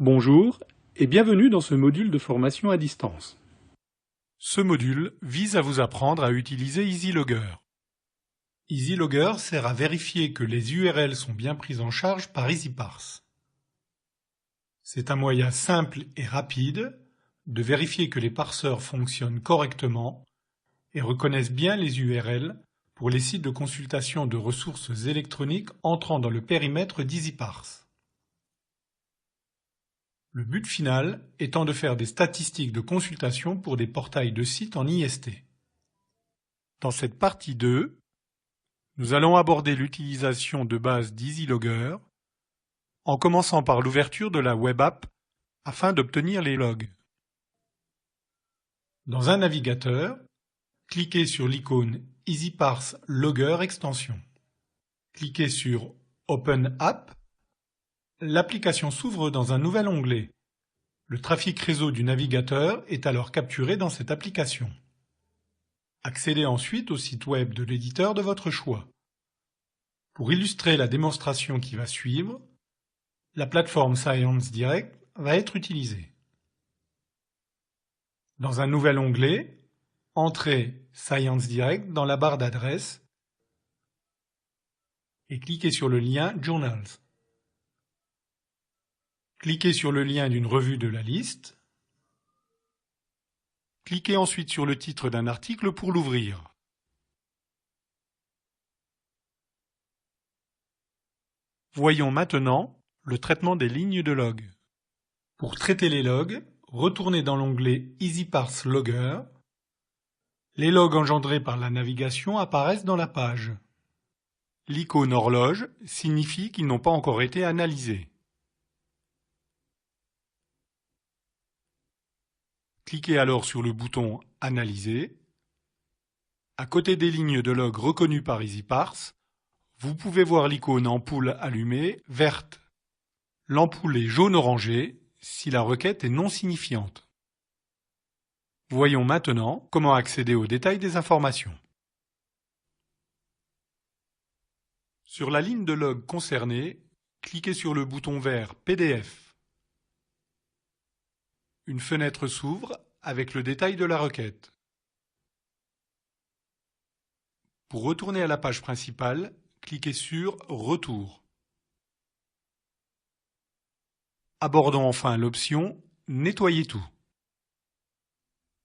Bonjour et bienvenue dans ce module de formation à distance. Ce module vise à vous apprendre à utiliser EasyLogger. EasyLogger sert à vérifier que les URL sont bien prises en charge par EasyParse. C'est un moyen simple et rapide de vérifier que les parseurs fonctionnent correctement et reconnaissent bien les URL pour les sites de consultation de ressources électroniques entrant dans le périmètre d'EasyParse. Le but final étant de faire des statistiques de consultation pour des portails de sites en IST. Dans cette partie 2, nous allons aborder l'utilisation de base d'EasyLogger en commençant par l'ouverture de la web app afin d'obtenir les logs. Dans un navigateur, cliquez sur l'icône EasyParse Logger Extension. Cliquez sur Open App. L'application s'ouvre dans un nouvel onglet. Le trafic réseau du navigateur est alors capturé dans cette application. Accédez ensuite au site web de l'éditeur de votre choix. Pour illustrer la démonstration qui va suivre, la plateforme ScienceDirect va être utilisée. Dans un nouvel onglet, entrez ScienceDirect dans la barre d'adresse et cliquez sur le lien Journals. Cliquez sur le lien d'une revue de la liste. Cliquez ensuite sur le titre d'un article pour l'ouvrir. Voyons maintenant le traitement des lignes de log. Pour traiter les logs, retournez dans l'onglet EasyParse Logger. Les logs engendrés par la navigation apparaissent dans la page. L'icône horloge signifie qu'ils n'ont pas encore été analysés. Cliquez alors sur le bouton « Analyser ». À côté des lignes de log reconnues par EasyParse, vous pouvez voir l'icône ampoule allumée verte. L'ampoule est jaune-orangé si la requête est non signifiante. Voyons maintenant comment accéder aux détails des informations. Sur la ligne de log concernée, cliquez sur le bouton vert PDF. Une fenêtre s'ouvre avec le détail de la requête. Pour retourner à la page principale, cliquez sur Retour. Abordons enfin l'option Nettoyer tout.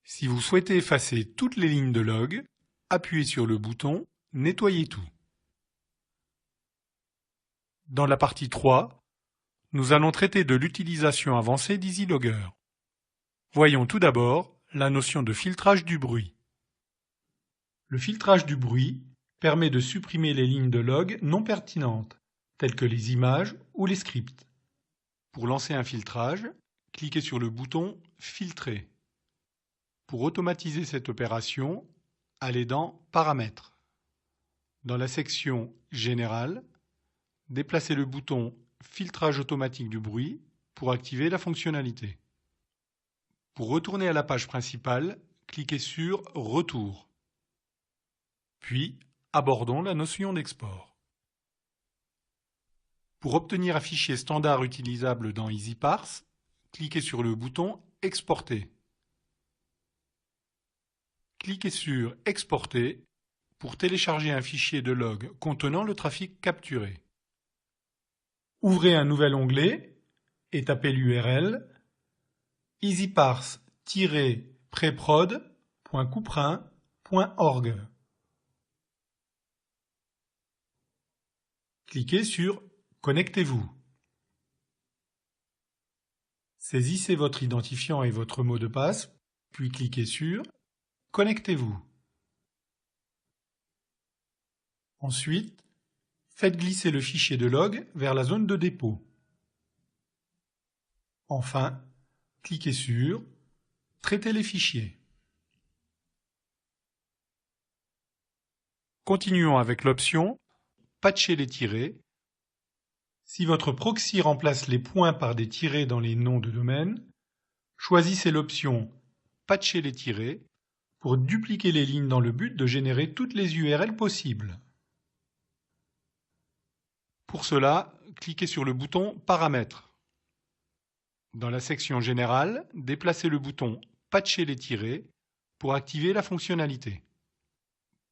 Si vous souhaitez effacer toutes les lignes de log, appuyez sur le bouton Nettoyer tout. Dans la partie 3, nous allons traiter de l'utilisation avancée d'EasyLogger. Voyons tout d'abord la notion de filtrage du bruit. Le filtrage du bruit permet de supprimer les lignes de log non pertinentes, telles que les images ou les scripts. Pour lancer un filtrage, cliquez sur le bouton « Filtrer ». Pour automatiser cette opération, allez dans « Paramètres ». Dans la section « Général », déplacez le bouton « Filtrage automatique du bruit » pour activer la fonctionnalité. Pour retourner à la page principale, cliquez sur « Retour ». Puis, abordons la notion d'export. Pour obtenir un fichier standard utilisable dans EasyParse, cliquez sur le bouton « Exporter ». Cliquez sur « Exporter » pour télécharger un fichier de log contenant le trafic capturé. Ouvrez un nouvel onglet et tapez l'URL easyparse-preprod.couperin.org. Cliquez sur « Connectez-vous ». Saisissez votre identifiant et votre mot de passe, puis cliquez sur « Connectez-vous ». Ensuite, faites glisser le fichier de log vers la zone de dépôt. Enfin, cliquez sur « Traiter les fichiers ». Continuons avec l'option « Patcher les tirets ». Si votre proxy remplace les points par des tirets dans les noms de domaine, choisissez l'option « Patcher les tirets » pour dupliquer les lignes dans le but de générer toutes les URL possibles. Pour cela, cliquez sur le bouton « Paramètres ». Dans la section Générale, déplacez le bouton Patcher les tirets pour activer la fonctionnalité.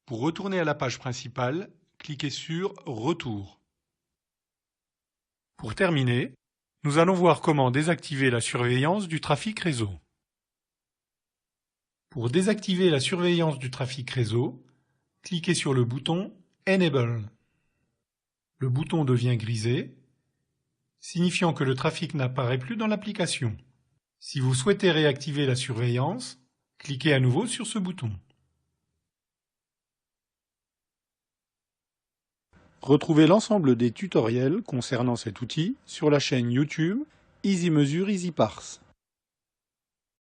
Pour retourner à la page principale, cliquez sur Retour. Pour terminer, nous allons voir comment désactiver la surveillance du trafic réseau. Pour désactiver la surveillance du trafic réseau, cliquez sur le bouton Enable. Le bouton devient grisé, signifiant que le trafic n'apparaît plus dans l'application. Si vous souhaitez réactiver la surveillance, cliquez à nouveau sur ce bouton. Retrouvez l'ensemble des tutoriels concernant cet outil sur la chaîne YouTube EasyMesure EasyParse.